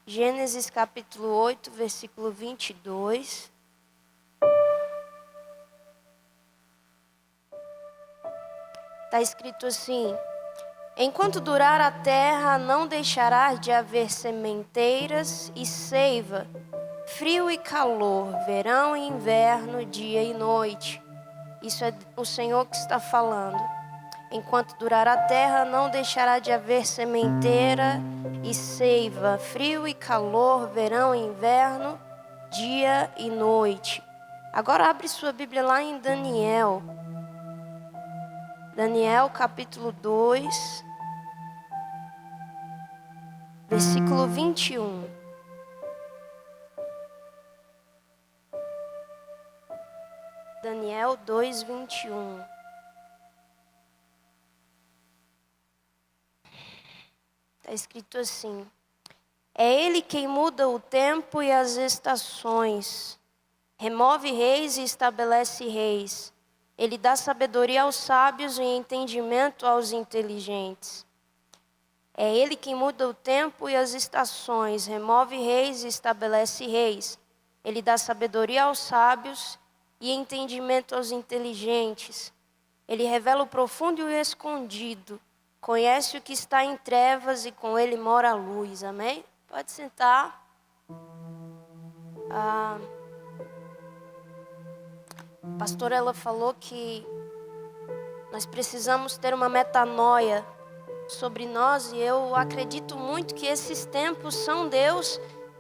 Gênesis capítulo 8, versículo 22. Está escrito assim: enquanto durar a terra, não deixará de haver sementeiras e seiva, frio e calor, verão e inverno, dia e noite. Isso é o Senhor que está falando. Enquanto durar a terra, não deixará de haver sementeira e seiva, frio e calor, verão e inverno, dia e noite. Agora abre sua Bíblia lá em Daniel. Daniel capítulo 2, versículo 21. Daniel 2, 21. Está escrito assim: é Ele quem muda o tempo e as estações, remove reis e estabelece reis. Ele dá sabedoria aos sábios e entendimento aos inteligentes. É Ele quem muda o tempo e as estações, remove reis e estabelece reis. Ele dá sabedoria aos sábios e entendimento aos inteligentes. Ele revela o profundo e o escondido. Conhece o que está em trevas e com ele mora a luz. Amém? Pode sentar. A pastora, ela falou que nós precisamos ter uma metanoia sobre nós. E eu acredito muito que esses tempos são Deus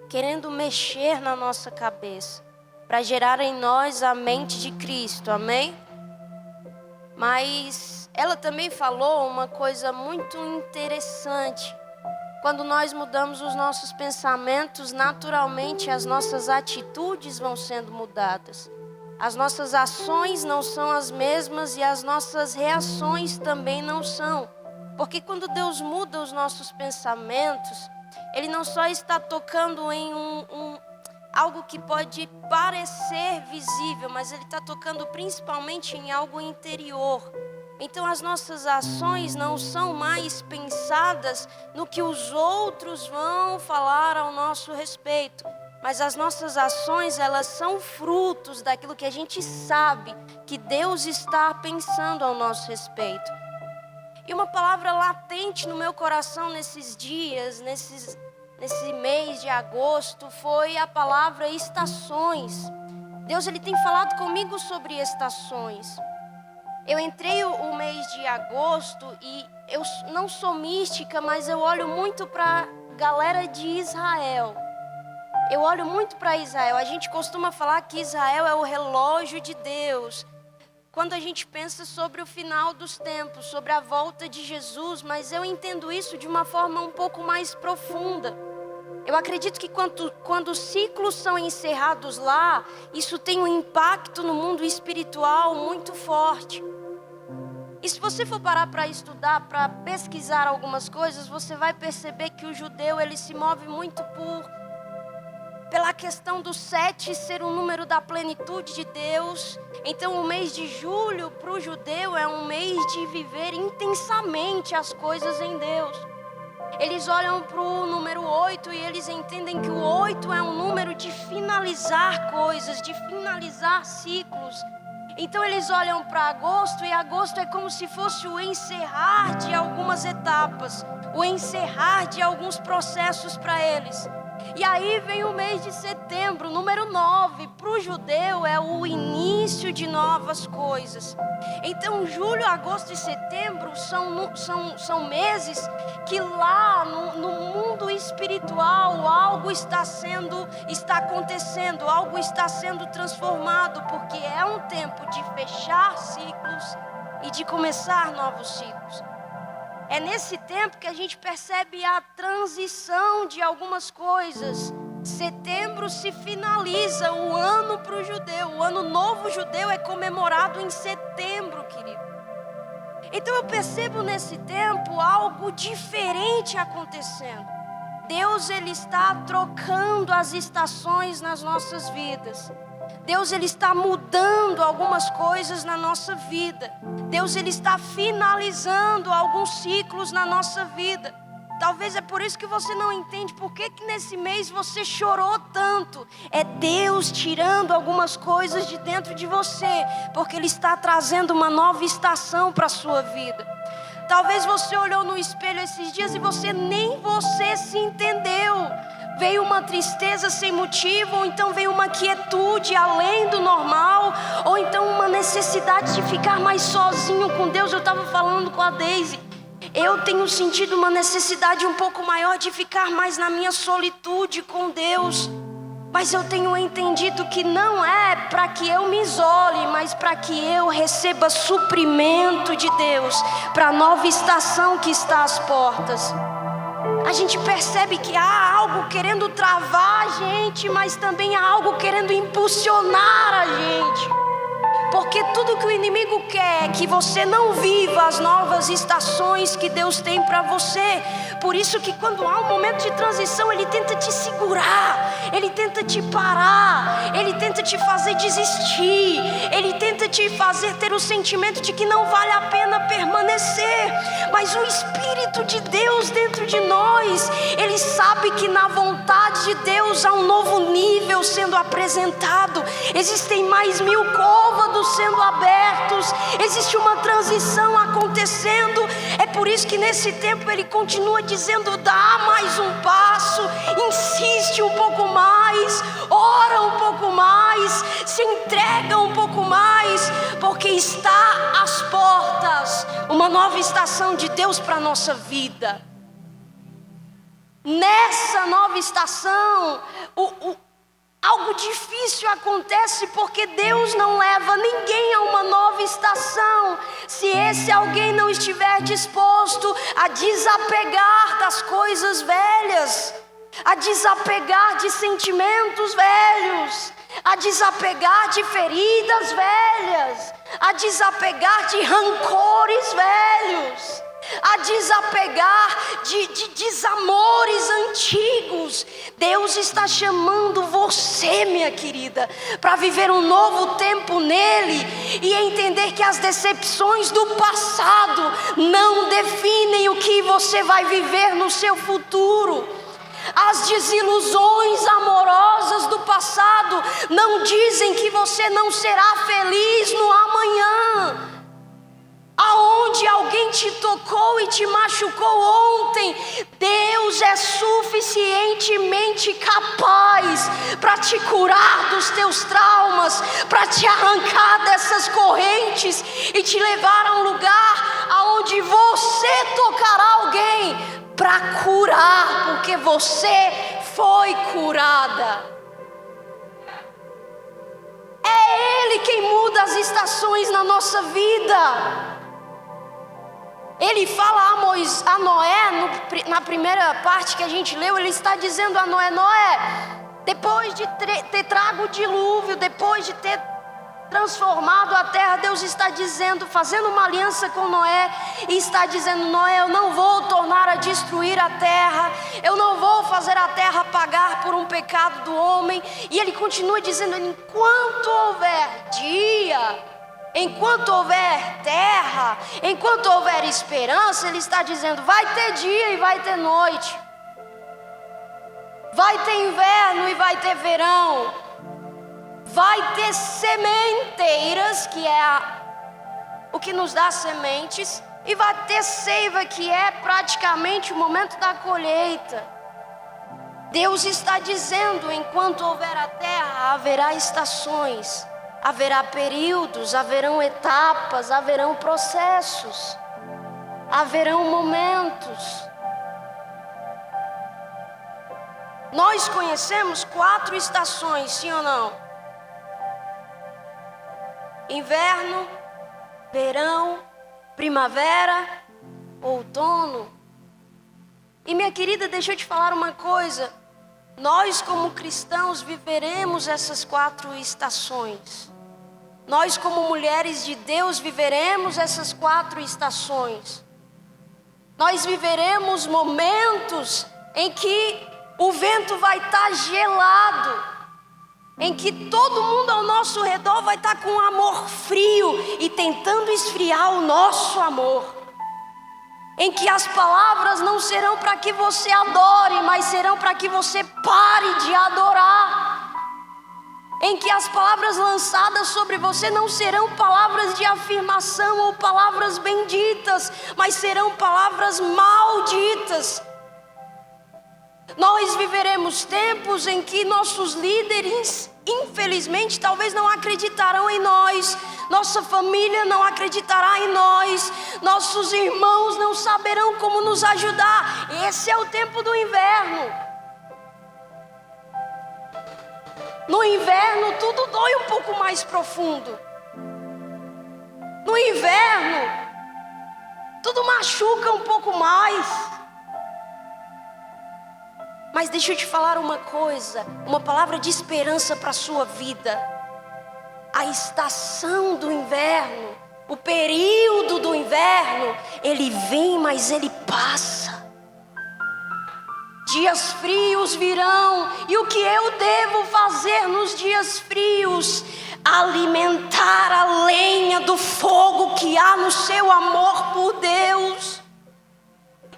querendo mexer na nossa cabeça, para gerar em nós a mente de Cristo. Amém? Mas ela também falou uma coisa muito interessante. Quando nós mudamos os nossos pensamentos, naturalmente as nossas atitudes vão sendo mudadas. As nossas ações não são as mesmas e as nossas reações também não são. Porque quando Deus muda os nossos pensamentos, Ele não só está tocando em algo que pode parecer visível, mas Ele está tocando principalmente em algo interior. Então as nossas ações não são mais pensadas no que os outros vão falar ao nosso respeito, mas as nossas ações, elas são frutos daquilo que a gente sabe que Deus está pensando ao nosso respeito. E uma palavra latente no meu coração nesses dias, nesse mês de agosto, foi a palavra estações. Deus, Ele tem falado comigo sobre estações. Eu entrei o mês de agosto e eu não sou mística, mas eu olho muito para a galera de Israel. Eu olho muito para Israel. A gente costuma falar que Israel é o relógio de Deus. Quando a gente pensa sobre o final dos tempos, sobre a volta de Jesus, mas eu entendo isso de uma forma um pouco mais profunda. Eu acredito que quando os ciclos são encerrados lá, isso tem um impacto no mundo espiritual muito forte. E se você for parar para estudar, para pesquisar algumas coisas, você vai perceber que o judeu, ele se move muito pela questão do 7 ser o número da plenitude de Deus. Então o mês de julho para o judeu é um mês de viver intensamente as coisas em Deus. Eles olham para o número 8 e eles entendem que o 8 é um número de finalizar coisas, de finalizar ciclos. Então eles olham para agosto e agosto é como se fosse o encerrar de algumas etapas, o encerrar de alguns processos para eles. E aí vem o mês de setembro, número 9, para o judeu é o início de novas coisas. Então julho, agosto e setembro são meses que lá no mundo espiritual algo está acontecendo, algo está sendo transformado, porque é um tempo de fechar ciclos e de começar novos ciclos. É nesse tempo que a gente percebe a transição de algumas coisas. Setembro se finaliza o ano para o judeu. O ano novo judeu é comemorado em setembro, querido. Então eu percebo nesse tempo algo diferente acontecendo. Deus, Ele está trocando as estações nas nossas vidas. Deus, Ele está mudando algumas coisas na nossa vida. Deus, Ele está finalizando alguns ciclos na nossa vida. Talvez é por isso que você não entende por que nesse mês você chorou tanto. É Deus tirando algumas coisas de dentro de você, porque Ele está trazendo uma nova estação para a sua vida. Talvez você olhou no espelho esses dias e nem você se entendeu. Veio uma tristeza sem motivo, ou então veio uma quietude além do normal, ou então uma necessidade de ficar mais sozinho com Deus. Eu estava falando com a Daisy. Eu tenho sentido uma necessidade um pouco maior de ficar mais na minha solitude com Deus. Mas eu tenho entendido que não é para que eu me isole, mas para que eu receba suprimento de Deus para a nova estação que está às portas. A gente percebe que há algo querendo travar a gente, mas também há algo querendo impulsionar a gente. Porque tudo que o inimigo quer é que você não viva as novas estações que Deus tem para você. Por isso que quando há um momento de transição, ele tenta te segurar, ele tenta te parar, ele tenta te fazer desistir, ele tenta te fazer ter o sentimento de que não vale a pena permanecer. Mas o Espírito de Deus dentro de nós, ele sabe que na vontade de Deus há um novo nível sendo apresentado. Existem mais 1000 côvados sendo abertos, existe uma transição acontecendo. É por isso que nesse tempo ele continua dizendo: dá mais um passo, insiste um pouco mais, ora um pouco mais, se entrega um pouco mais, porque está às portas uma nova estação de Deus para a nossa vida. Nessa nova estação, algo difícil acontece, porque Deus não leva ninguém a uma nova estação se esse alguém não estiver disposto a desapegar das coisas velhas, a desapegar de sentimentos velhos, a desapegar de feridas velhas, a desapegar de rancores velhos, a desapegar de desamores antigos. Deus está chamando você, minha querida, para viver um novo tempo nele e entender que as decepções do passado não definem o que você vai viver no seu futuro. As desilusões amorosas do passado não dizem que você não será feliz no amanhã. Aonde alguém te tocou e te machucou ontem, Deus é suficientemente capaz para te curar dos teus traumas, para te arrancar dessas correntes e te levar a um lugar aonde você tocará alguém para curar, porque você foi curada. É Ele quem muda as estações na nossa vida. Ele fala a Noé, na primeira parte que a gente leu, ele está dizendo a Noé: Noé, depois de ter trago o dilúvio, depois de ter transformado a terra, Deus está dizendo, fazendo uma aliança com Noé, e está dizendo: Noé, eu não vou tornar a destruir a terra, eu não vou fazer a terra pagar por um pecado do homem. E ele continua dizendo: enquanto houver dia, enquanto houver terra, enquanto houver esperança, ele está dizendo: vai ter dia e vai ter noite, vai ter inverno e vai ter verão, vai ter sementeiras, que é o que nos dá sementes, e vai ter seiva, que é praticamente o momento da colheita. Deus está dizendo: enquanto houver a terra, haverá estações, haverá períodos, haverão etapas, haverão processos, haverão momentos. Nós conhecemos 4 estações, sim ou não? Inverno, verão, primavera, outono. E minha querida, deixa eu te falar uma coisa. Nós como cristãos viveremos essas 4 estações. Nós como mulheres de Deus viveremos essas 4 estações. Nós viveremos momentos em que o vento vai estar gelado, em que todo mundo ao nosso redor vai estar com um amor frio e tentando esfriar o nosso amor. em que as palavras não serão para que você adore, mas serão para que você pare de adorar, em que as palavras lançadas sobre você não serão palavras de afirmação ou palavras benditas, mas serão palavras malditas. Nós viveremos tempos em que nossos líderes, infelizmente, talvez não acreditarão em nós, nossa família não acreditará em nós, nossos irmãos não saberão como nos ajudar. Esse é o tempo do inverno. No inverno tudo dói um pouco mais profundo. No inverno tudo machuca um pouco mais. Mas deixa eu te falar uma coisa, uma palavra de esperança para a sua vida. A estação do inverno, o período do inverno, ele vem, mas ele passa. Dias frios virão, e o que eu devo fazer nos dias frios? Alimentar a lenha do fogo que há no seu amor por Deus,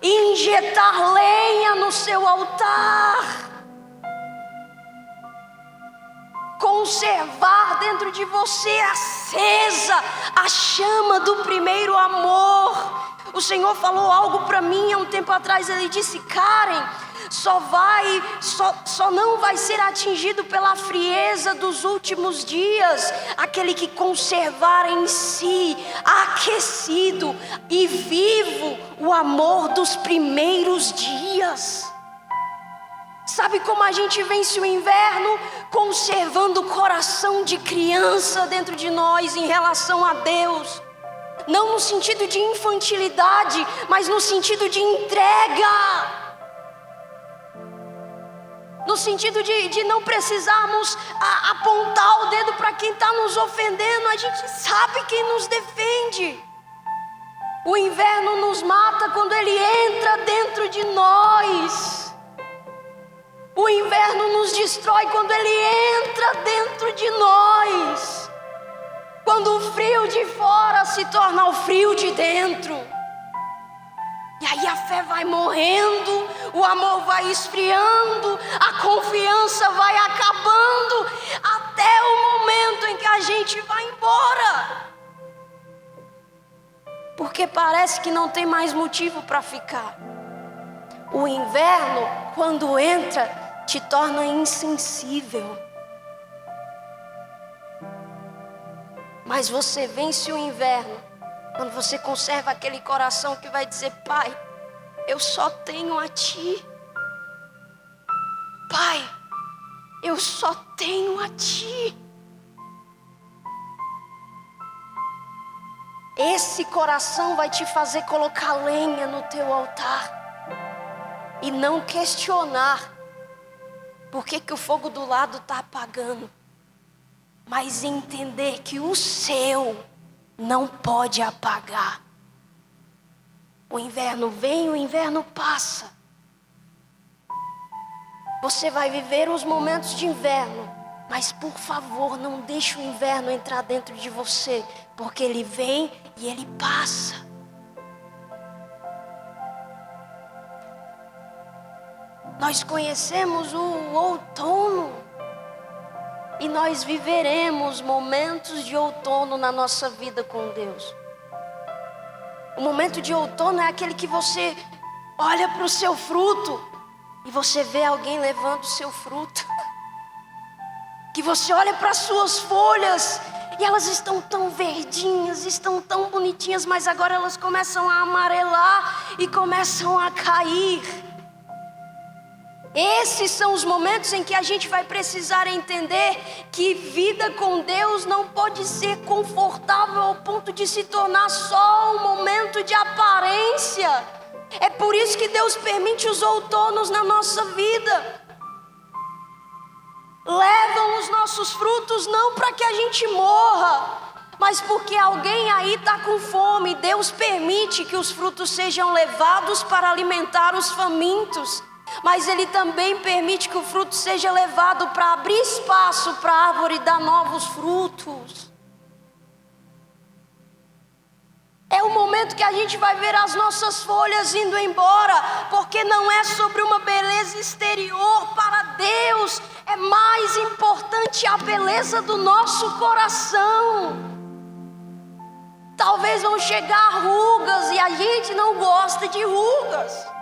injetar lenha no seu altar, conservar dentro de você acesa a chama do primeiro amor. O Senhor falou algo para mim há um tempo atrás. Ele disse: Karen, só não vai ser atingido pela frieza dos últimos dias aquele que conservar em si, aquecido e vivo, o amor dos primeiros dias. Sabe como a gente vence o inverno? Conservando o coração de criança dentro de nós em relação a Deus. Não no sentido de infantilidade, mas no sentido de entrega. No sentido de não precisarmos apontar o dedo para quem está nos ofendendo. A gente sabe quem nos defende. O inverno nos mata quando ele entra dentro de nós. O inverno nos destrói quando ele entra dentro de nós. Quando o frio de fora se torna o frio de dentro. E aí a fé vai morrendo, o amor vai esfriando, a confiança vai acabando, até o momento em que a gente vai embora. Porque parece que não tem mais motivo para ficar. O inverno, quando entra, te torna insensível. Mas você vence o inverno quando você conserva aquele coração que vai dizer: Pai, eu só tenho a Ti. Pai, eu só tenho a Ti. Esse coração vai te fazer colocar lenha no teu altar e não questionar por que o fogo do lado está apagando, mas entender que o seu não pode apagar. O inverno vem, o inverno passa. Você vai viver os momentos de inverno, mas por favor, não deixe o inverno entrar dentro de você, porque ele vem e ele passa. Nós conhecemos o outono e nós viveremos momentos de outono na nossa vida com Deus. O momento de outono é aquele que você olha para o seu fruto e você vê alguém levando o seu fruto. Que você olha para as suas folhas e elas estão tão verdinhas, estão tão bonitinhas, mas agora elas começam a amarelar e começam a cair. Esses são os momentos em que a gente vai precisar entender que vida com Deus não pode ser confortável ao ponto de se tornar só um momento de aparência. É por isso que Deus permite os outonos na nossa vida. Levam os nossos frutos não para que a gente morra, mas porque alguém aí está com fome. Deus permite que os frutos sejam levados para alimentar os famintos, mas Ele também permite que o fruto seja levado para abrir espaço para a árvore dar novos frutos. É o momento que a gente vai ver as nossas folhas indo embora, porque não é sobre uma beleza exterior. Para Deus é mais importante a beleza do nosso coração. Talvez vão chegar rugas e a gente não gosta de rugas.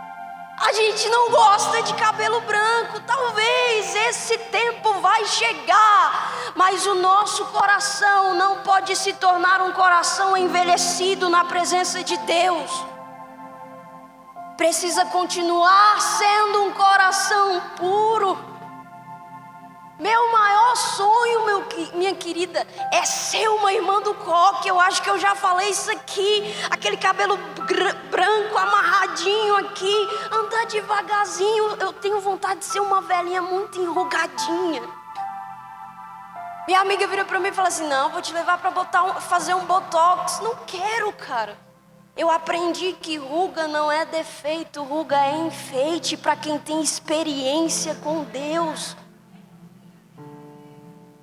A gente não gosta de cabelo branco. Talvez esse tempo vai chegar, mas o nosso coração não pode se tornar um coração envelhecido na presença de Deus. Precisa continuar sendo um coração puro. Meu maior sonho, minha querida, é ser uma irmã do coque. Eu acho que eu já falei isso aqui. Aquele cabelo branco amarradinho aqui, andar devagarzinho. Eu tenho vontade de ser uma velhinha muito enrugadinha. Minha amiga vira para mim e fala assim: não, vou te levar para fazer um botox. Não quero, cara. Eu aprendi que ruga não é defeito, ruga é enfeite para quem tem experiência com Deus.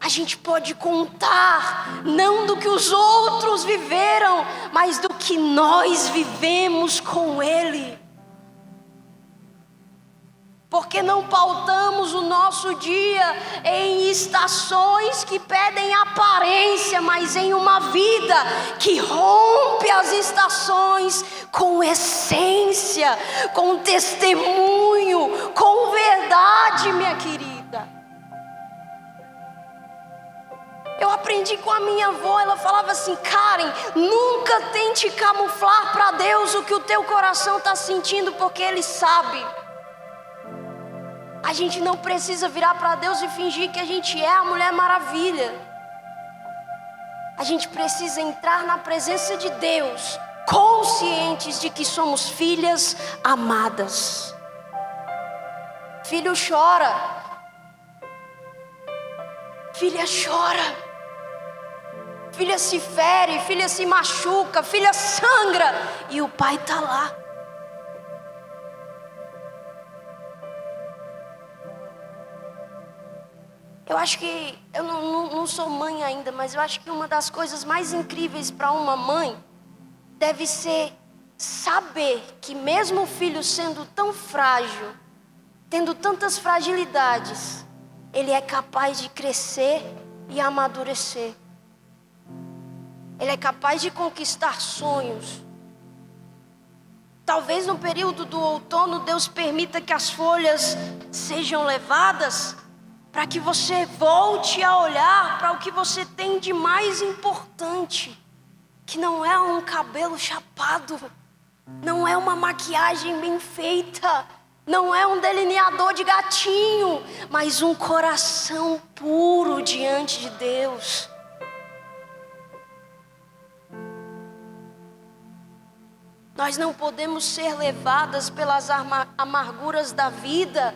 A gente pode contar, não do que os outros viveram, mas do que nós vivemos com Ele. Porque não pautamos o nosso dia em estações que pedem aparência, mas em uma vida que rompe as estações com essência, com testemunho, com verdade, minha querida. Eu aprendi com a minha avó, ela falava assim: Karen, nunca tente camuflar para Deus o que o teu coração está sentindo, porque Ele sabe. A gente não precisa virar para Deus e fingir que a gente é a Mulher Maravilha. A gente precisa entrar na presença de Deus, conscientes de que somos filhas amadas. Filho chora, filha chora. Filha se fere, filha se machuca, filha sangra, e o pai está lá. Eu acho que, eu não sou mãe ainda, mas eu acho que uma das coisas mais incríveis para uma mãe deve ser saber que mesmo o filho sendo tão frágil, tendo tantas fragilidades, ele é capaz de crescer e amadurecer. Ele é capaz de conquistar sonhos. Talvez no período do outono Deus permita que as folhas sejam levadas para que você volte a olhar para o que você tem de mais importante, que não é um cabelo chapado, não é uma maquiagem bem feita, não é um delineador de gatinho, mas um coração puro diante de Deus. Nós não podemos ser levadas pelas amarguras da vida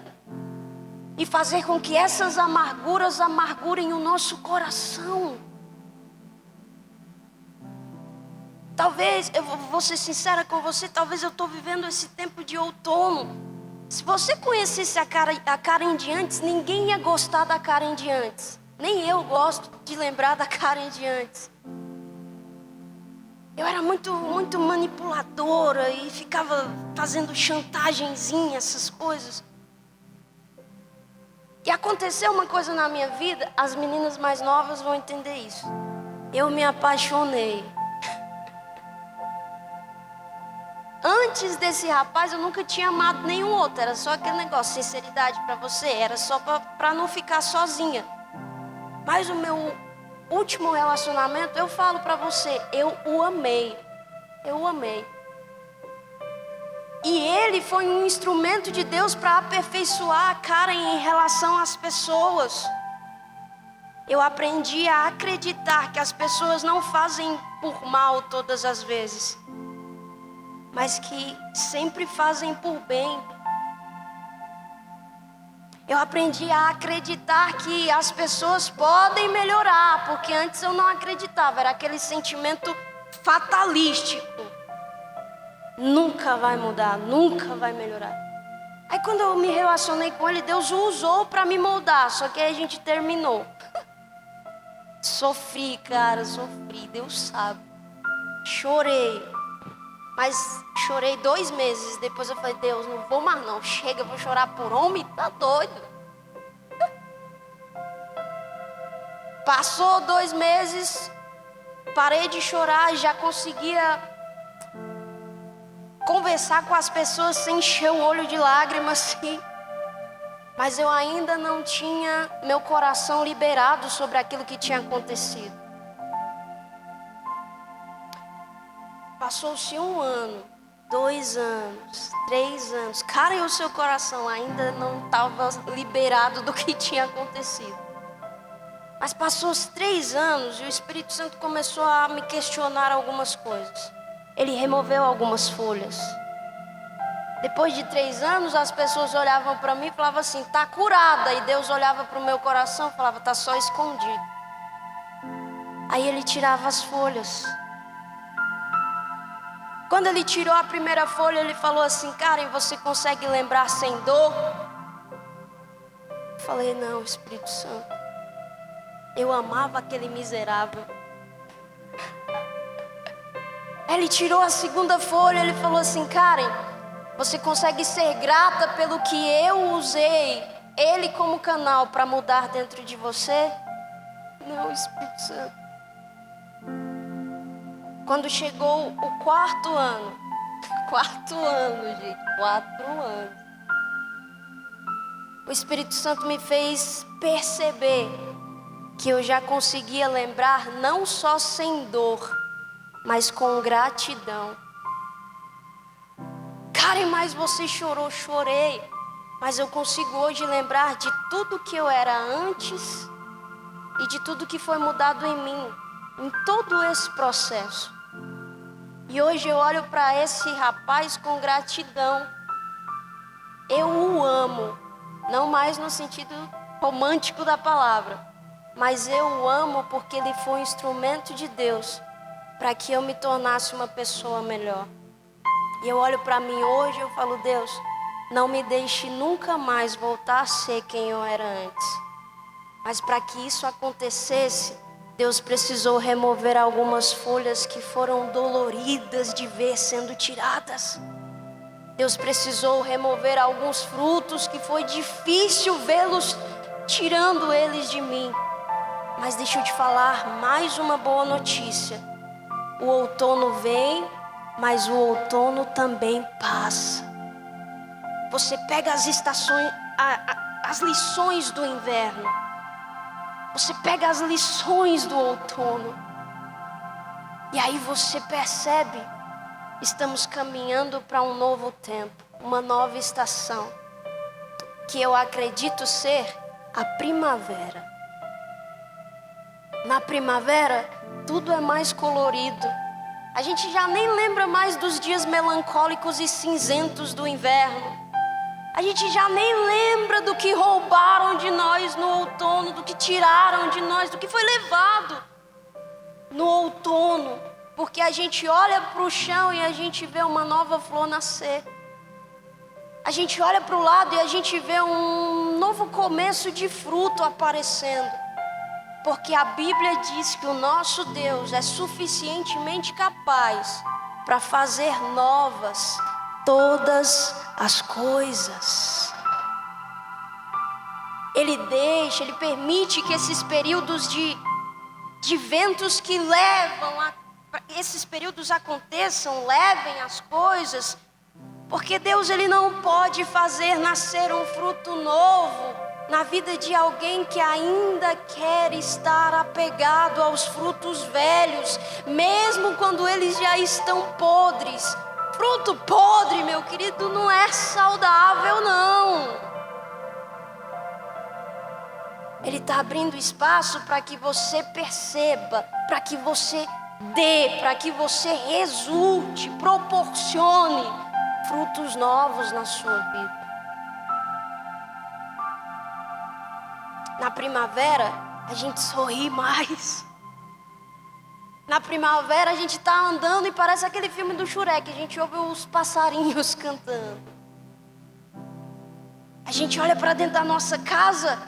e fazer com que essas amarguras amargurem o nosso coração. Talvez, eu vou ser sincera com você, talvez eu estou vivendo esse tempo de outono. Se você conhecesse a Karen de antes, ninguém ia gostar da Karen de antes. Nem eu gosto de lembrar da Karen de antes. Eu era muito manipuladora e ficava fazendo chantagenzinha, essas coisas. E aconteceu uma coisa na minha vida, as meninas mais novas vão entender isso. Eu me apaixonei. Antes desse rapaz eu nunca tinha amado nenhum outro, era só aquele negócio, sinceridade para você, era só para não ficar sozinha. Mas o meu último relacionamento, eu falo para você, eu o amei. E ele foi um instrumento de Deus para aperfeiçoar a Karen em relação às pessoas. Eu aprendi a acreditar que as pessoas não fazem por mal todas as vezes, mas que sempre fazem por bem. Eu aprendi a acreditar que as pessoas podem melhorar, porque antes eu não acreditava, era aquele sentimento fatalístico. Nunca vai mudar, nunca vai melhorar. Aí quando eu me relacionei com ele, Deus o usou para me moldar, só que aí a gente terminou. Sofri, cara, Deus sabe. Chorei. Mas chorei 2 meses. Depois eu falei, Deus, não vou mais não. Chega, eu vou chorar por homem, tá doido. Passou 2 meses, parei de chorar, já conseguia conversar com as pessoas sem encher o olho de lágrimas, assim. Mas eu ainda não tinha meu coração liberado sobre aquilo que tinha acontecido. Passou-se 1 ano, 2 anos, 3 anos. Cara, e o seu coração ainda não estava liberado do que tinha acontecido. Mas passou-se 3 anos e o Espírito Santo começou a me questionar algumas coisas. Ele removeu algumas folhas. Depois de 3 anos, as pessoas olhavam para mim e falavam assim, tá curada. E Deus olhava para o meu coração e falava, tá só escondido. Aí ele tirava as folhas. Quando ele tirou a primeira folha, ele falou assim, Karen, você consegue lembrar sem dor? Eu falei, não, Espírito Santo. Eu amava aquele miserável. Ele tirou a segunda folha, ele falou assim, Karen, você consegue ser grata pelo que eu usei ele como canal para mudar dentro de você? Não, Espírito Santo. Quando chegou o 4º ano, 4 anos, gente, 4 anos, o Espírito Santo me fez perceber que eu já conseguia lembrar não só sem dor, mas com gratidão. Karen, mas você chorou? Chorei, mas eu consigo hoje lembrar de tudo que eu era antes e de tudo que foi mudado em mim, em todo esse processo. E hoje eu olho para esse rapaz com gratidão. Eu o amo, não mais no sentido romântico da palavra, mas eu o amo porque ele foi um instrumento de Deus para que eu me tornasse uma pessoa melhor. E eu olho para mim hoje e eu falo, Deus, não me deixe nunca mais voltar a ser quem eu era antes. Mas para que isso acontecesse, Deus precisou remover algumas folhas que foram doloridas de ver sendo tiradas. Deus precisou remover alguns frutos que foi difícil vê-los tirando eles de mim. Mas deixa eu te falar mais uma boa notícia. O outono vem, mas o outono também passa. Você pega as estações, as lições do inverno. Você pega as lições do outono. E aí você percebe, estamos caminhando para um novo tempo, uma nova estação, que eu acredito ser a primavera. Na primavera, tudo é mais colorido. A gente já nem lembra mais dos dias melancólicos e cinzentos do inverno. A gente já nem lembra do que roubaram de nós no outono, do que tiraram de nós, do que foi levado no outono. Porque a gente olha para o chão e a gente vê uma nova flor nascer. A gente olha para o lado e a gente vê um novo começo de fruto aparecendo. Porque a Bíblia diz que o nosso Deus é suficientemente capaz para fazer novas todas as coisas. Ele permite que esses períodos de ventos que esses períodos aconteçam, levem as coisas, porque Deus ele não pode fazer nascer um fruto novo na vida de alguém que ainda quer estar apegado aos frutos velhos, mesmo quando eles já estão podres. Fruto podre, meu querido, não é saudável, não. Ele está abrindo espaço para que você perceba, para que você dê, para que você resulte, proporcione frutos novos na sua vida. Na primavera, a gente sorri mais. Na primavera a gente está andando e parece aquele filme do Shrek, a gente ouve os passarinhos cantando. A gente olha para dentro da nossa casa,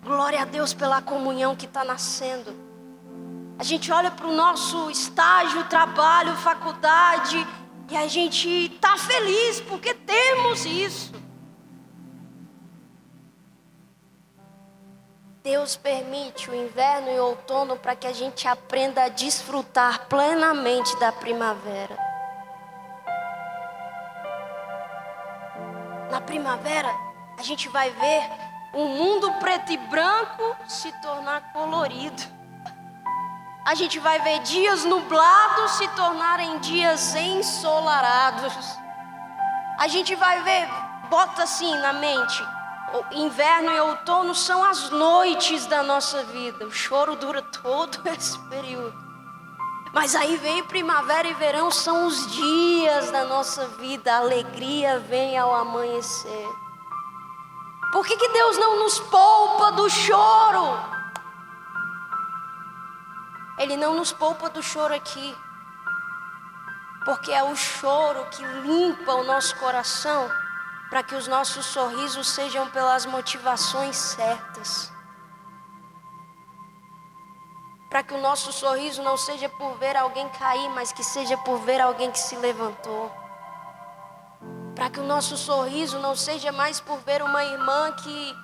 glória a Deus pela comunhão que está nascendo. A gente olha para o nosso estágio, trabalho, faculdade, E a gente está feliz porque temos isso. Deus permite o inverno e o outono para que a gente aprenda a desfrutar plenamente da primavera. Na primavera, a gente vai ver o mundo preto e branco se tornar colorido. A gente vai ver dias nublados se tornarem dias ensolarados. A gente vai ver, bota assim na mente, o inverno e outono são as noites da nossa vida. O choro dura todo esse período. Mas aí vem primavera e verão, são os dias da nossa vida. A alegria vem ao amanhecer. Por que Deus não nos poupa do choro? Ele não nos poupa do choro aqui. Porque é o choro que limpa o nosso coração para que os nossos sorrisos sejam pelas motivações certas. Para que o nosso sorriso não seja por ver alguém cair, mas que seja por ver alguém que se levantou. Para que o nosso sorriso não seja mais por ver uma irmã que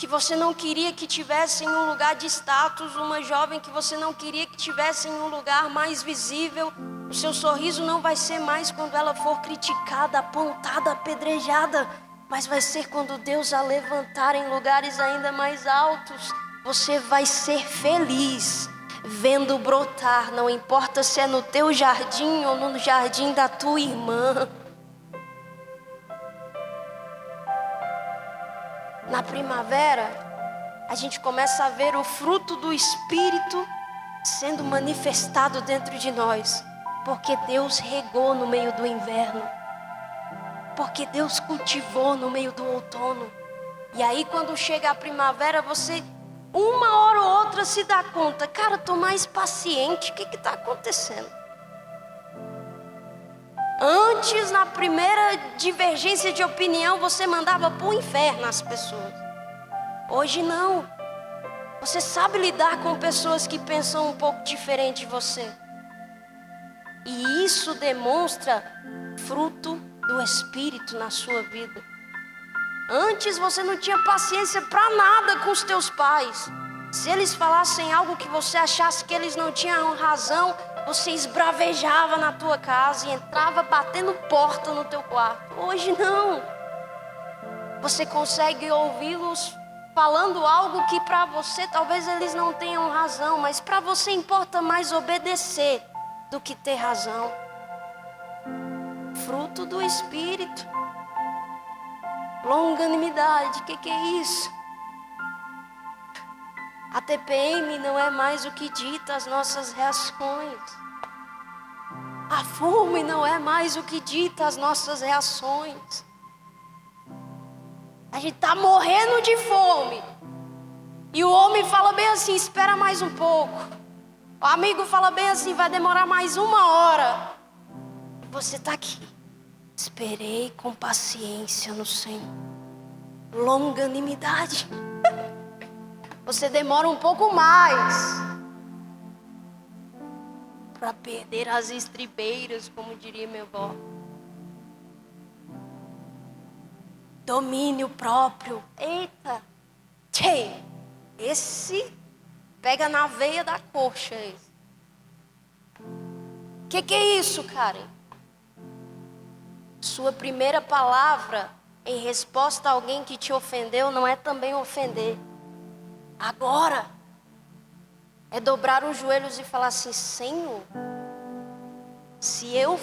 você não queria que tivesse em um lugar de status, uma jovem que você não queria que tivesse em um lugar mais visível. O seu sorriso não vai ser mais quando ela for criticada, apontada, apedrejada, mas vai ser quando Deus a levantar em lugares ainda mais altos. Você vai ser feliz vendo brotar, não importa se é no teu jardim ou no jardim da tua irmã. Na primavera, a gente começa a ver o fruto do Espírito sendo manifestado dentro de nós, porque Deus regou no meio do inverno, porque Deus cultivou no meio do outono. E aí quando chega a primavera, você uma hora ou outra se dá conta, cara, tô mais paciente, o que está acontecendo? Antes, na primeira divergência de opinião, você mandava pro inferno as pessoas. Hoje não. Você sabe lidar com pessoas que pensam um pouco diferente de você. E isso demonstra fruto do Espírito na sua vida. Antes você não tinha paciência para nada com os teus pais. Se eles falassem algo que você achasse que eles não tinham razão, você esbravejava na tua casa e entrava batendo porta no teu quarto. Hoje não. Você consegue ouvi-los falando algo que para você talvez eles não tenham razão, mas para você importa mais obedecer do que ter razão. Fruto do Espírito. Longanimidade, o que é isso? A TPM não é mais o que dita as nossas reações. A fome não é mais o que dita as nossas reações. A gente está morrendo de fome. E o homem fala bem assim, espera mais um pouco. O amigo fala bem assim, vai demorar mais 1 hora. E você está aqui. Esperei com paciência no Senhor. Longanimidade. Você demora um pouco mais para perder as estribeiras, como diria minha avó. Domínio próprio. Eita. Tchê. Esse pega na veia da coxa. Que é isso, Karen? Sua primeira palavra em resposta a alguém que te ofendeu não é também ofender. Agora é dobrar os joelhos e falar assim: Senhor, se eu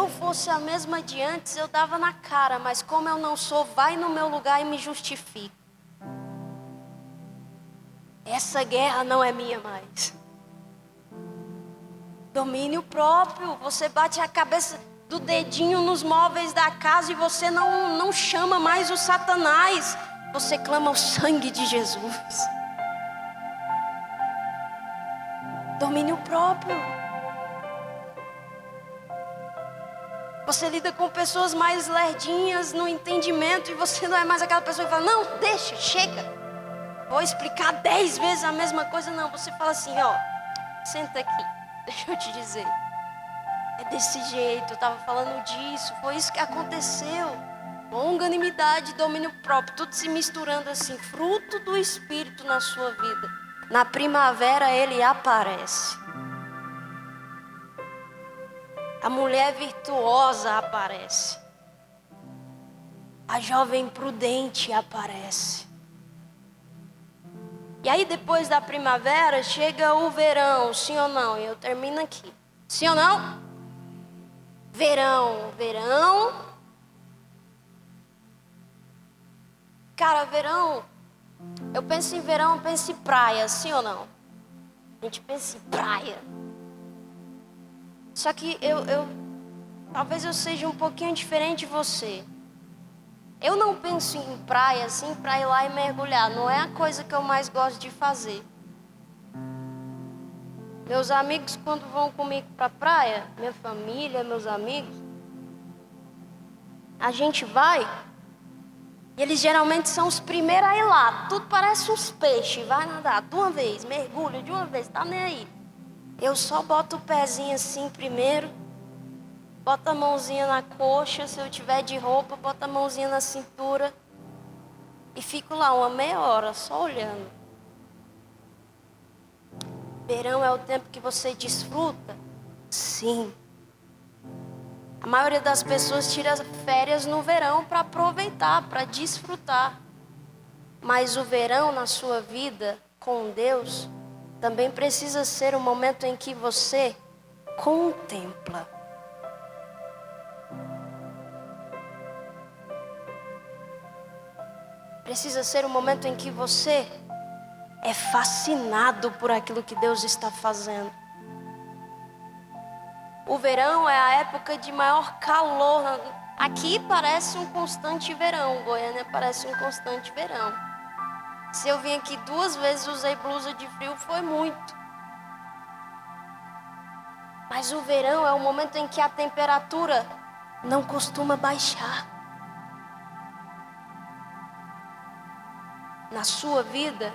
fosse a mesma de antes, eu dava na cara, mas como eu não sou, vai no meu lugar e me justifica. Essa guerra não é minha mais. Domínio próprio. Você bate a cabeça do dedinho nos móveis da casa e você não chama mais o Satanás. Você clama o sangue de Jesus. Domínio próprio. Você lida com pessoas mais lerdinhas no entendimento e você não é mais aquela pessoa que fala: não, deixa, chega. Vou explicar 10 vezes a mesma coisa. Não, você fala assim: ó, senta aqui, deixa eu te dizer. desse jeito, eu estava falando disso, foi isso que aconteceu. Longanimidade, domínio próprio, tudo se misturando assim, fruto do Espírito na sua vida. Na primavera ele aparece. A mulher virtuosa aparece. A jovem prudente aparece. E aí depois da primavera chega o verão, sim ou não? E eu termino aqui. Sim ou não? Verão. Cara, verão, eu penso em verão, eu penso em praia, sim ou não? A gente pensa em praia. Só que talvez eu seja um pouquinho diferente de você. Eu não penso em praia assim pra ir lá e mergulhar. Não é a coisa que eu mais gosto de fazer. Meus amigos, quando vão comigo pra praia, minha família, meus amigos, a gente vai e eles geralmente são os primeiros a ir lá. Tudo parece uns peixes. Vai nadar de uma vez, mergulha de uma vez, tá nem aí. Eu só boto o pezinho assim primeiro. Bota a mãozinha na coxa, se eu tiver de roupa, bota a mãozinha na cintura. E fico lá uma meia hora só olhando. Verão é o tempo que você desfruta? Sim. A maioria das pessoas tira férias no verão para aproveitar, para desfrutar. Mas o verão na sua vida com Deus também precisa ser o momento em que você contempla. Precisa ser o momento em que você é fascinado por aquilo que Deus está fazendo. O verão é a época de maior calor. Aqui parece um constante verão. Goiânia parece um constante verão. Se eu vim aqui 2 vezes, usei blusa de frio, foi muito. Mas o verão é o momento em que a temperatura não costuma baixar. Na sua vida,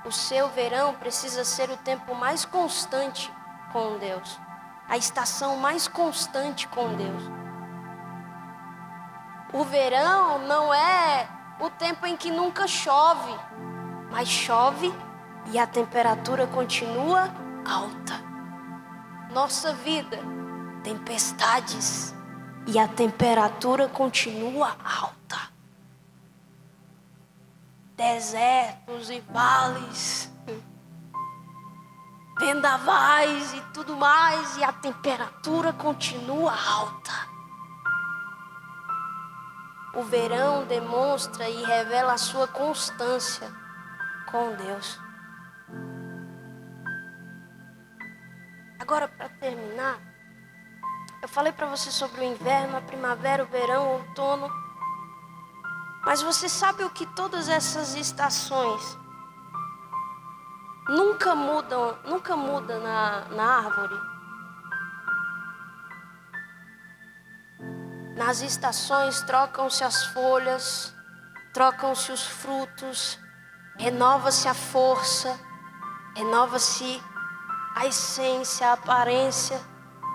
o seu verão precisa ser o tempo mais constante com Deus. A estação mais constante com Deus. O verão não é o tempo em que nunca chove, mas chove e a temperatura continua alta. Nossa vida, tempestades e a temperatura continua alta. Desertos e vales, vendavais e tudo mais, e a temperatura continua alta. O verão demonstra e revela a sua constância com Deus. Agora, para terminar, eu falei para você sobre o inverno, a primavera, o verão, o outono. Mas você sabe o que todas essas estações nunca muda na árvore? Nas estações trocam-se as folhas, trocam-se os frutos, renova-se a força, renova-se a essência, a aparência,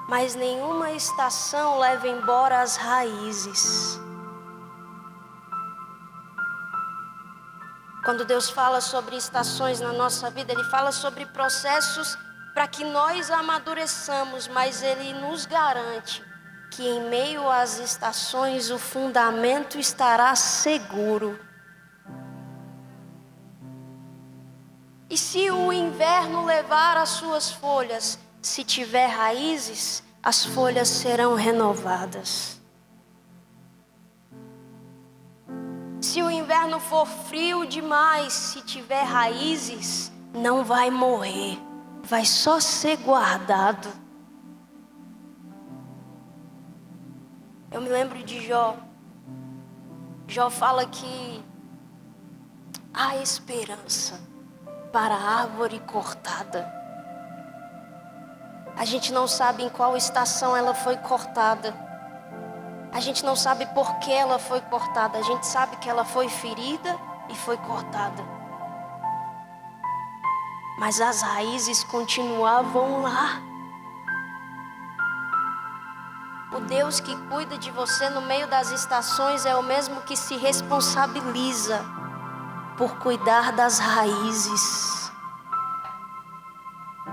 mas nenhuma estação leva embora as raízes. Quando Deus fala sobre estações na nossa vida, Ele fala sobre processos para que nós amadureçamos, mas Ele nos garante que em meio às estações o fundamento estará seguro. E se o inverno levar as suas folhas, se tiver raízes, as folhas serão renovadas. Se o inverno for frio demais, se tiver raízes, não vai morrer, vai só ser guardado. Eu me lembro de Jó. Jó fala que há esperança para a árvore cortada. A gente não sabe em qual estação ela foi cortada. A gente não sabe por que ela foi cortada. A gente sabe que ela foi ferida e foi cortada. Mas as raízes continuavam lá. O Deus que cuida de você no meio das estações é o mesmo que se responsabiliza por cuidar das raízes.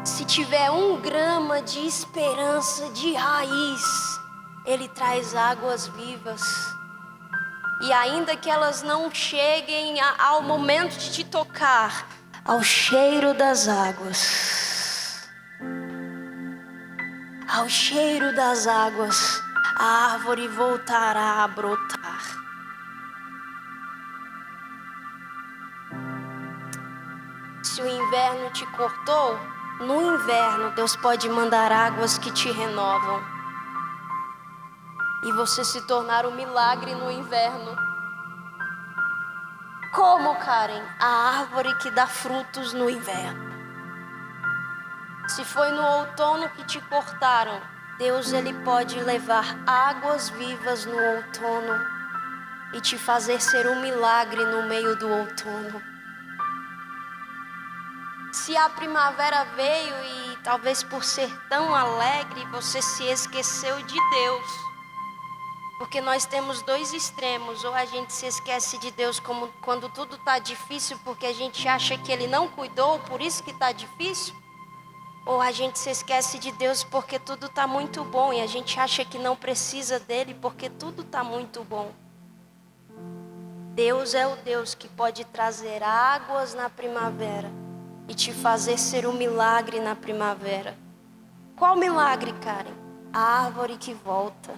Se tiver 1 grama de esperança de raiz, Ele traz águas vivas. E ainda que elas não cheguem ao momento de te tocar, ao cheiro das águas, ao cheiro das águas, a árvore voltará a brotar. Se o inverno te cortou, no inverno Deus pode mandar águas que te renovam. E você se tornar um milagre no inverno. Como, Karen? A árvore que dá frutos no inverno. Se foi no outono que te cortaram, Deus Ele pode levar águas vivas no outono e te fazer ser um milagre no meio do outono. Se a primavera veio e talvez por ser tão alegre você se esqueceu de Deus. Porque nós temos 2 extremos, ou a gente se esquece de Deus como quando tudo está difícil porque a gente acha que Ele não cuidou, por isso que está difícil. Ou a gente se esquece de Deus porque tudo está muito bom e a gente acha que não precisa dEle porque tudo está muito bom. Deus é o Deus que pode trazer águas na primavera e te fazer ser um milagre na primavera. Qual milagre, Karen? A árvore que volta.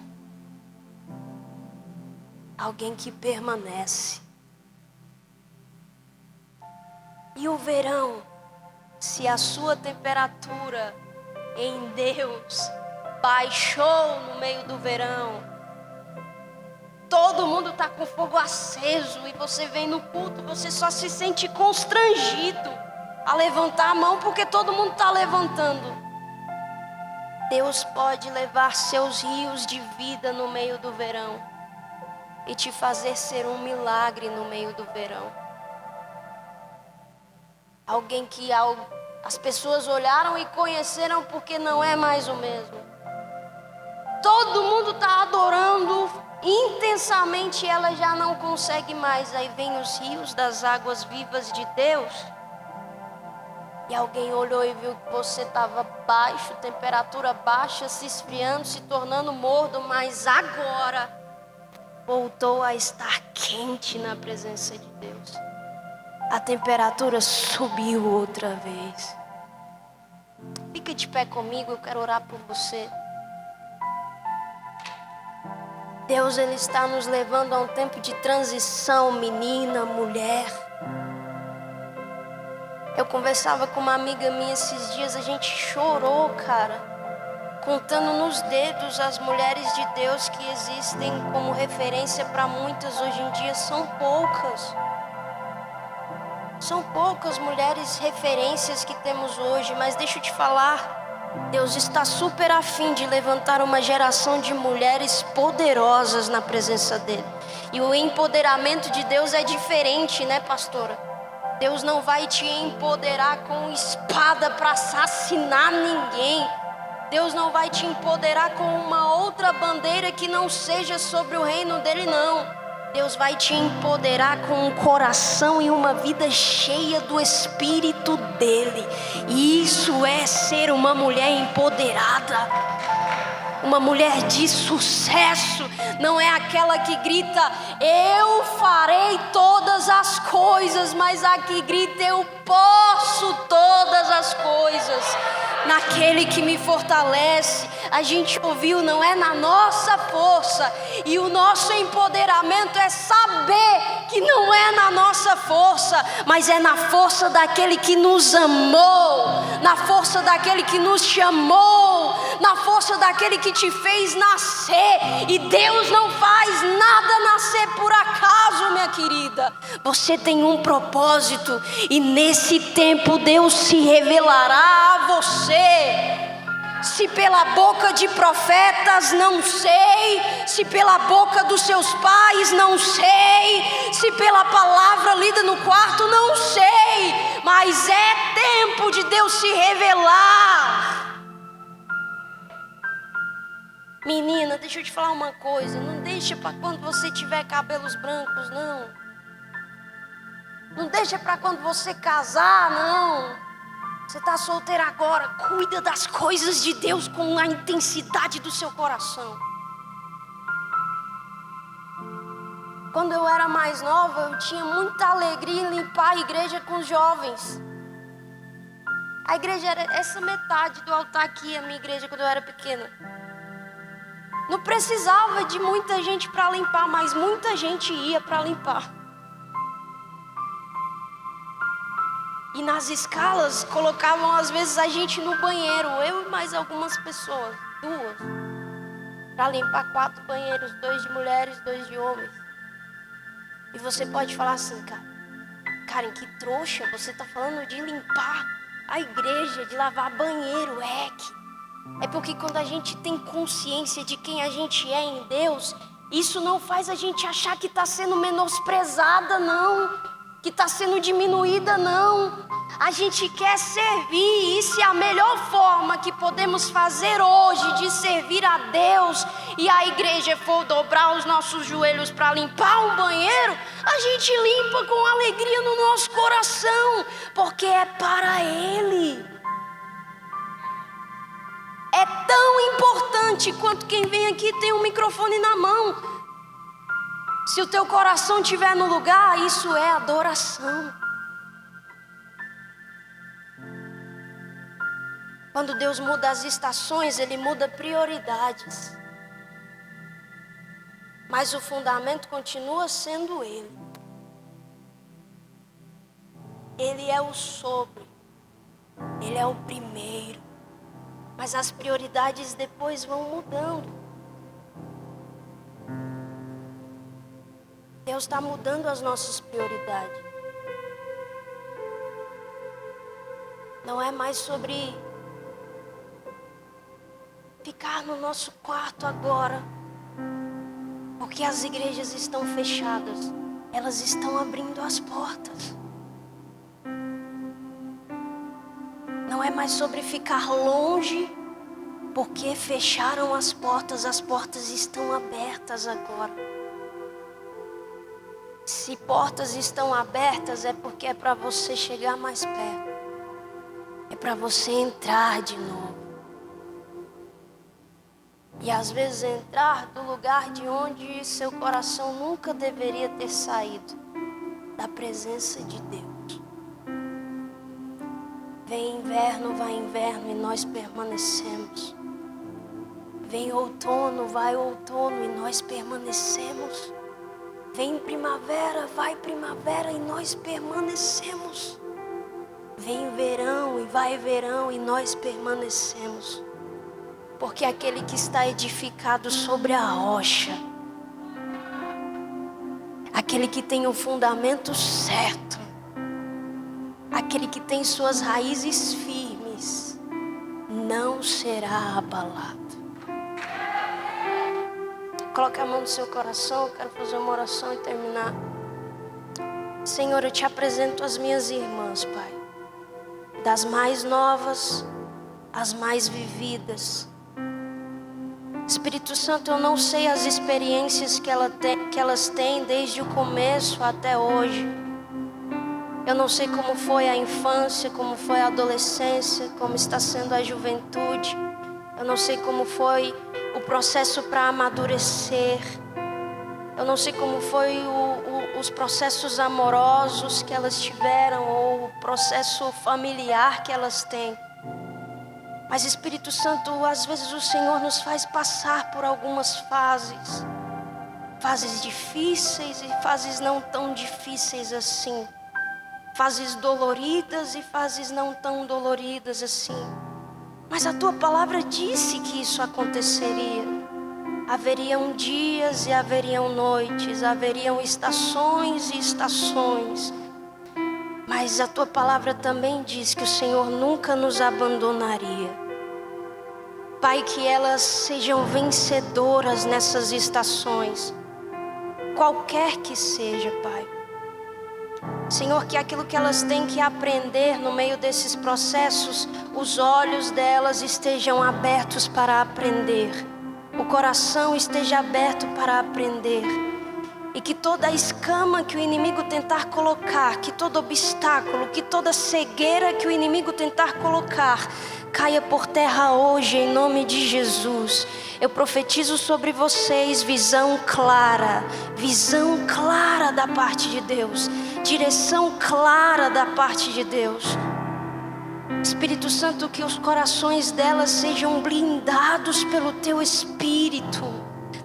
Alguém que permanece. E o verão, se a sua temperatura em Deus baixou no meio do verão, todo mundo está com fogo aceso e você vem no culto, você só se sente constrangido a levantar a mão porque todo mundo está levantando. Deus pode levar seus rios de vida no meio do verão e te fazer ser um milagre no meio do verão. Alguém que as pessoas olharam e conheceram porque não é mais o mesmo. Todo mundo está adorando intensamente e ela já não consegue mais. Aí vem os rios das águas vivas de Deus. E alguém olhou e viu que você estava baixo, temperatura baixa, se esfriando, se tornando morno, mas agora voltou a estar quente na presença de Deus. A temperatura subiu outra vez. Fica de pé comigo, eu quero orar por você. Deus, Ele está nos levando a um tempo de transição, menina, mulher. Eu conversava com uma amiga minha esses dias, a gente chorou, cara. Contando nos dedos as mulheres de Deus que existem como referência para muitas hoje em dia, são poucas. São poucas mulheres referências que temos hoje, mas deixa eu te falar, Deus está super afim de levantar uma geração de mulheres poderosas na presença dEle. E o empoderamento de Deus é diferente, né, pastora? Deus não vai te empoderar com espada para assassinar ninguém. Deus não vai te empoderar com uma outra bandeira que não seja sobre o reino dEle, não. Deus vai te empoderar com um coração e uma vida cheia do Espírito dEle. E isso é ser uma mulher empoderada. Uma mulher de sucesso. Não é aquela que grita, eu farei todas as coisas. Mas a que grita, eu posso todas as coisas naquele que me fortalece. A gente ouviu, não é na nossa força. E o nosso empoderamento é saber que não é na nossa força, mas é na força daquele que nos amou, na força daquele que nos chamou, na força daquele que te fez nascer. E Deus não faz nada nascer por acaso, minha querida. Você tem um propósito e nesse tempo Deus se revelará a você. Se pela boca de profetas, não sei. Se pela boca dos seus pais, não sei. Se pela palavra lida no quarto, não sei. Mas é tempo de Deus se revelar. Menina, deixa eu te falar uma coisa. Não deixa para quando você tiver cabelos brancos, não. Não deixa para quando você casar, não. Você está solteira agora. Cuida das coisas de Deus com a intensidade do seu coração. Quando eu era mais nova, eu tinha muita alegria em limpar a igreja com os jovens. A igreja era essa metade do altar aqui, a minha igreja, quando eu era pequena. Não precisava de muita gente para limpar, mas muita gente ia para limpar. E nas escalas, colocavam às vezes a gente no banheiro, eu e mais algumas pessoas, 2. Para limpar 4 banheiros, 2 de mulheres, 2 de homens. E você pode falar assim, Karen, que trouxa, você está falando de limpar a igreja, de lavar banheiro, É porque quando a gente tem consciência de quem a gente é em Deus, isso não faz a gente achar que está sendo menosprezada, não. Que está sendo diminuída, não. A gente quer servir, e se a melhor forma que podemos fazer hoje de servir a Deus e a igreja for dobrar os nossos joelhos para limpar um banheiro, a gente limpa com alegria no nosso coração, porque é para Ele. É tão importante quanto quem vem aqui tem um microfone na mão. Se o teu coração estiver no lugar, isso é adoração. Quando Deus muda as estações, Ele muda prioridades. Mas o fundamento continua sendo Ele. Ele é o sobre. Ele é o primeiro. Mas as prioridades depois vão mudando. Deus está mudando as nossas prioridades. Não é mais sobre ficar no nosso quarto agora, porque as igrejas estão fechadas. Elas estão abrindo as portas. Não é mais sobre ficar longe, porque fecharam as portas estão abertas agora. Se portas estão abertas, é porque é para você chegar mais perto. É para você entrar de novo. E às vezes entrar do lugar de onde seu coração nunca deveria ter saído. Da presença de Deus. Vem inverno, vai inverno e nós permanecemos. Vem outono, vai outono e nós permanecemos. Vem primavera, vai primavera e nós permanecemos. Vem verão e vai verão e nós permanecemos. Porque aquele que está edificado sobre a rocha, aquele que tem o fundamento certo, aquele que tem suas raízes firmes, não será abalado. Coloque a mão no seu coração, eu quero fazer uma oração e terminar. Senhor, eu te apresento as minhas irmãs, Pai. Das mais novas, às mais vividas. Espírito Santo, eu não sei as experiências que elas têm desde o começo até hoje. Eu não sei como foi a infância, como foi a adolescência, como está sendo a juventude. Eu não sei como foi o processo para amadurecer. Eu não sei como foi os processos amorosos que elas tiveram ou o processo familiar que elas têm. Mas Espírito Santo, às vezes o Senhor nos faz passar por algumas fases. Fases difíceis e fases não tão difíceis assim. Fases doloridas e fases não tão doloridas assim. Mas a tua palavra disse que isso aconteceria. Haveriam dias e haveriam noites, haveriam estações e estações. Mas a tua palavra também diz que o Senhor nunca nos abandonaria. Pai, que elas sejam vencedoras nessas estações, qualquer que seja, Pai. Senhor, que aquilo que elas têm que aprender no meio desses processos, os olhos delas estejam abertos para aprender. o coração esteja aberto para aprender. E que toda a escama que o inimigo tentar colocar, que todo obstáculo, que toda cegueira que o inimigo tentar colocar, caia por terra hoje em nome de Jesus. Eu profetizo sobre vocês visão clara da parte de Deus, direção clara da parte de Deus. Espírito Santo, que os corações delas sejam blindados pelo Teu Espírito.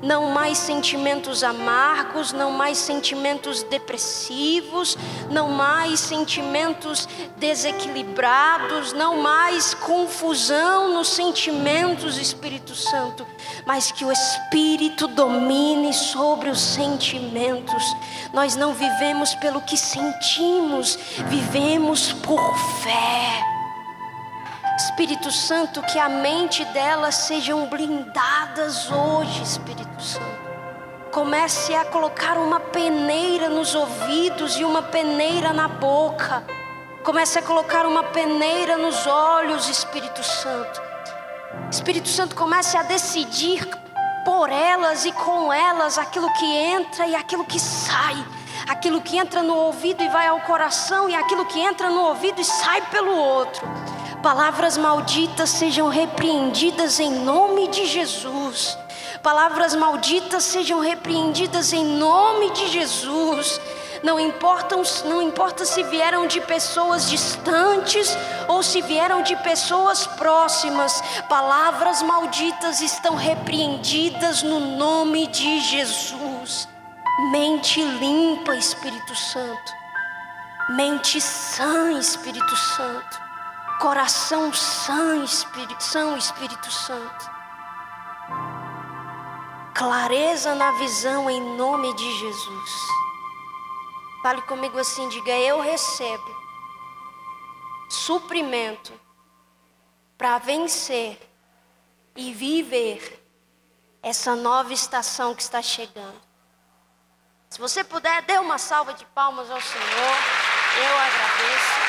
Não mais sentimentos amargos, não mais sentimentos depressivos, não mais sentimentos desequilibrados, não mais confusão nos sentimentos, Espírito Santo, mas que o Espírito domine sobre os sentimentos. Nós não vivemos pelo que sentimos, vivemos por fé. Espírito Santo, que a mente delas sejam blindadas hoje, Espírito Santo. Comece a colocar uma peneira nos ouvidos e uma peneira na boca. Comece a colocar uma peneira nos olhos, Espírito Santo. Espírito Santo, comece a decidir por elas e com elas aquilo que entra e aquilo que sai. Aquilo que entra no ouvido e vai ao coração e aquilo que entra no ouvido e sai pelo outro. Palavras malditas sejam repreendidas em nome de Jesus. Palavras malditas sejam repreendidas em nome de Jesus. Não importa se vieram de pessoas distantes ou se vieram de pessoas próximas. Palavras malditas estão repreendidas no nome de Jesus. Mente limpa, Espírito Santo. Mente sã, Espírito Santo. Coração são, Espírito Santo. Clareza na visão em nome de Jesus. Fale comigo assim, diga: eu recebo suprimento para vencer e viver essa nova estação que está chegando. Se você puder, dê uma salva de palmas ao Senhor. Eu agradeço.